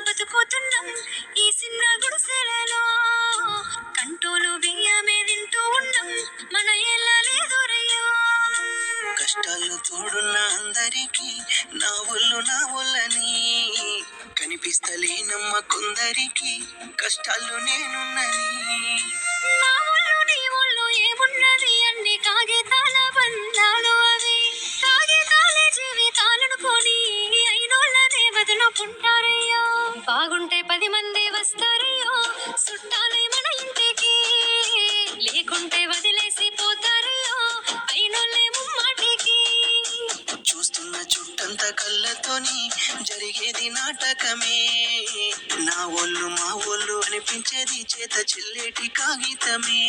బతుకుతున్నాం ఈ చిన్న గుడిసెలలో. కంటోలు బియ్యమే తింటూ ఉన్నాం, మన ఎలా లేదురయ్యో. కష్టాలు తోడున్న అందరికీ నా ఒళ్ళని కనిపిస్తలేనమ్మ కొందరికి కష్టాలు నేనున్నని. నా ఒళ్ళు నీ ఒళ్ళు ఏమున్నది, అన్ని కాగితాల బంధాలు అవి. కాగితాలే జీవితాలను కొని అయినోళ్ళనే వదులుకుంటారయ్యో. బాగుంటే 10 మంది వస్తారయ్యో చుట్టాలై మన ఇంటికి, లేకుంటే వదిలేసి పోతారయ్యో అయినోళ్ళే ముమ్మాటికి. చూస్తున్న చుట్టంత కళ్ళతోని జరిగేది నాటకమే. నా ఒళ్ళు మా ఒళ్ళు అనిపించేది చేత చెల్లేటి కాగితమే.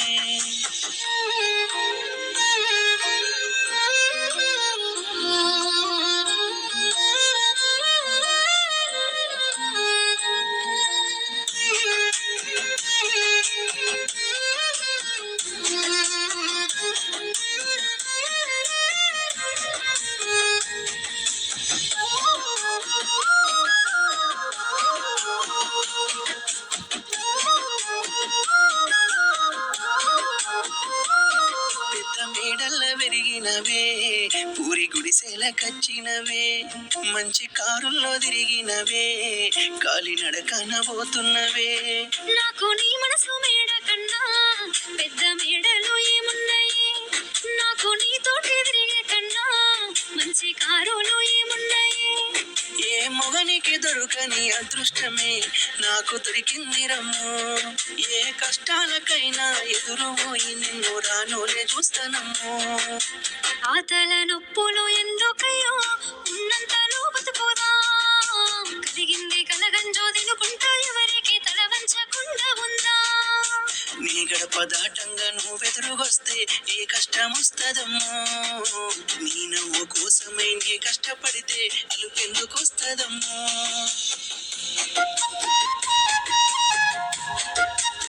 పెద్ద మేడల్ల పెరిగినవే, పూరి గుడిసెల కచ్చినవే, మంచి కారుల్లో తిరిగినవే, కాలినడకన పోతున్నవే. నాకు నీ మనసు మేడ కన్నా పెద్ద మేడలు ఏమున్నాయి, నాకు నీతోటి తిరిగే కన్నా మంచి కారులు ఏమున్నాయి. ఏ మొగనికి దొరకని అదృష్టమే నాకు దొరికింది రమ్ము. ఏ కష్టాలకైనా ఎదురు పోయి నిన్ను రానోలే చూస్తానమ్ము. ఆతల నొప్పులు ఎందుకయ్యో ఉన్నంతలో బతుకుదాం, కలిగింది కలగంజో తినుకుంటా ఎవరికి తల వంచకుండా ఉందా. నీ గడప దాటంగా నువ్వెదురుగొస్తే ఏ కష్టం వస్తదమ్మో. నీ నవ్వు కోసమై నీ కష్టపడితే అలుపెందుకొస్తదమ్మో.